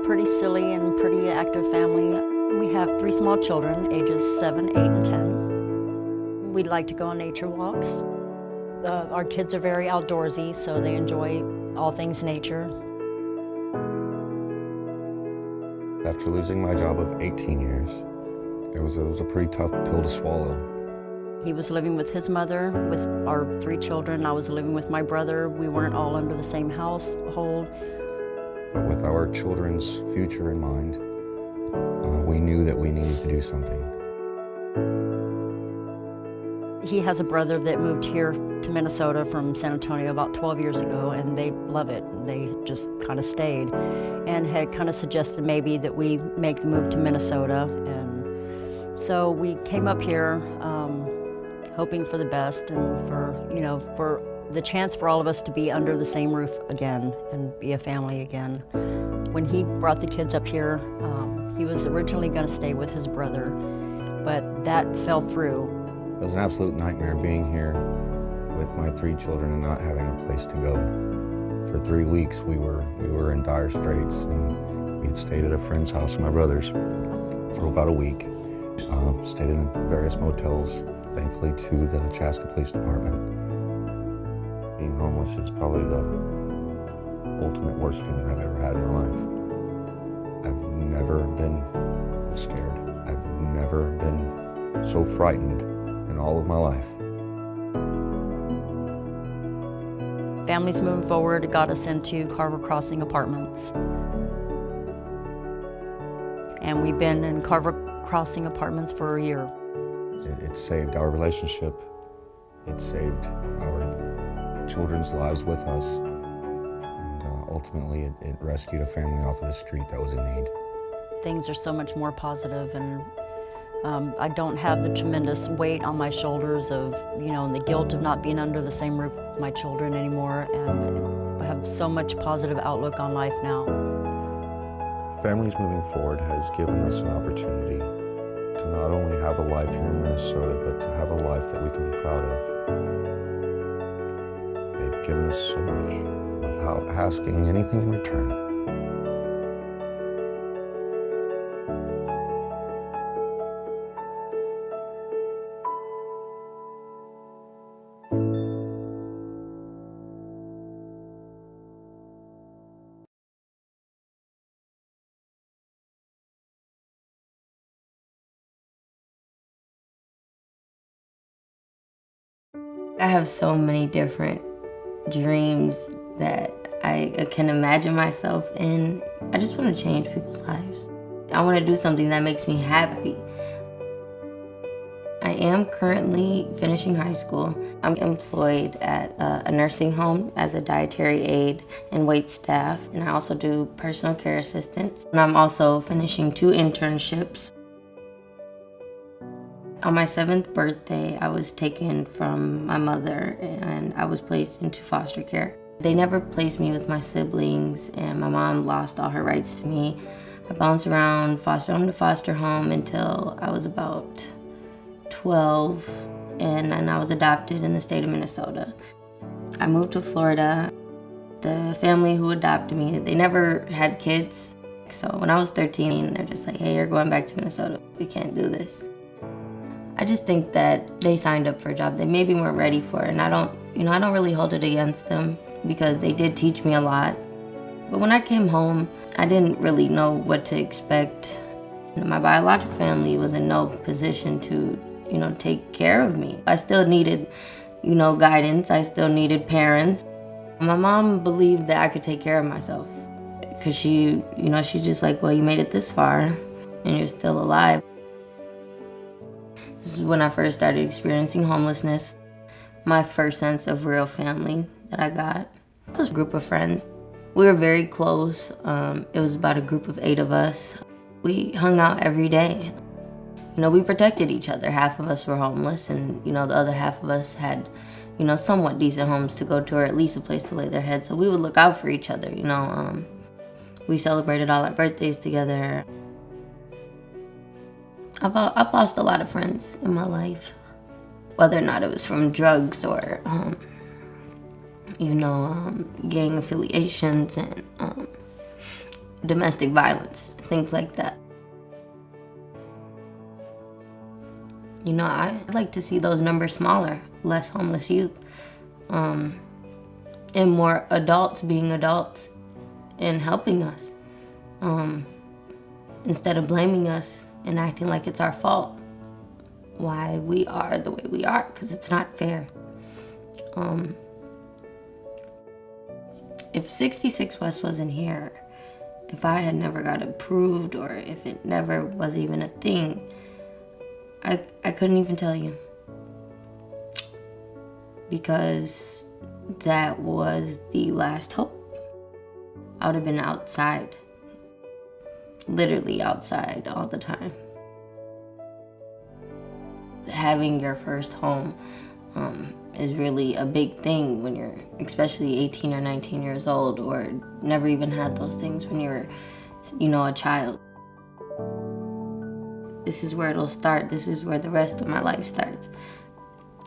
pretty silly and pretty active family. We have 3 small children, ages 7, 8, and 10. We like to go on nature walks. Our kids are very outdoorsy, so they enjoy all things nature. After losing my job of 18 years, it was a pretty tough pill to swallow. He was living with his mother, with our 3 children. I was living with my brother. We weren't all under the same household. But with our children's future in mind, we knew that we needed to do something. He has a brother that moved here to Minnesota from San Antonio about 12 years ago, and they love it. They just kind of stayed and had kind of suggested maybe that we make the move to Minnesota. And so we came up here hoping for the best and for the chance for all of us to be under the same roof again and be a family again. When he brought the kids up here, he was originally going to stay with his brother, but that fell through. It was an absolute nightmare being here with my 3 children and not having a place to go. For 3 weeks we were in dire straits, and we had stayed at a friend's house, my brother's, for about a week. Stayed in various motels, thankfully to the Chaska Police Department. Being homeless is probably the ultimate worst feeling I've ever had in my life. I've never been scared. I've never been so frightened in all of my life. Families moving forward got us into Carver Crossing Apartments. And we've been in Carver Crossing Apartments for a year. It saved our relationship. It saved our children's lives with us. And ultimately, it rescued a family off of the street that was in need. Things are so much more positive, and I don't have the tremendous weight on my shoulders of, the guilt of not being under the same roof with my children anymore, and I have so much positive outlook on life now. Families Moving Forward has given us an opportunity to not only have a life here in Minnesota, but to have a life that we can be proud of. They've given us so much without asking anything in return. I have so many different dreams that I can imagine myself in. I just want to change people's lives. I want to do something that makes me happy. I am currently finishing high school. I'm employed at a nursing home as a dietary aide and wait staff, and I also do personal care assistance. And I'm also finishing 2 internships. On my 7th birthday, I was taken from my mother and I was placed into foster care. They never placed me with my siblings, and my mom lost all her rights to me. I bounced around foster home to foster home until I was about 12, and then I was adopted in the state of Minnesota. I moved to Florida. The family who adopted me, they never had kids. So when I was 13, they're just like, hey, you're going back to Minnesota. We can't do this. I just think that they signed up for a job they maybe weren't ready for, and I don't really hold it against them because they did teach me a lot. But when I came home, I didn't really know what to expect. My biological family was in no position to, take care of me. I still needed, guidance. I still needed parents. My mom believed that I could take care of myself because she's just like, well, you made it this far and you're still alive. This is when I first started experiencing homelessness. My first sense of real family that I got. It was a group of friends. We were very close. It was about a group of 8 of us. We hung out every day. We protected each other. Half of us were homeless, and the other half of us had, somewhat decent homes to go to, or at least a place to lay their head. So we would look out for each other. We celebrated all our birthdays together. I've lost a lot of friends in my life, whether or not it was from drugs or, gang affiliations and domestic violence, things like that. You know, I'd like to see those numbers smaller, less homeless youth, and more adults being adults and helping us, instead of blaming us and acting like it's our fault why we are the way we are, because it's not fair. If 66 West wasn't here, if I had never got approved, or if it never was even a thing, I couldn't even tell you. Because that was the last hope. I would have been outside, literally outside all the time. Having your first home is really a big thing when you're especially 18 or 19 years old, or never even had those things when you were, a child. This is where it'll start. This is where the rest of my life starts.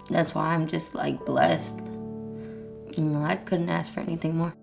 That's why I'm just blessed. I couldn't ask for anything more.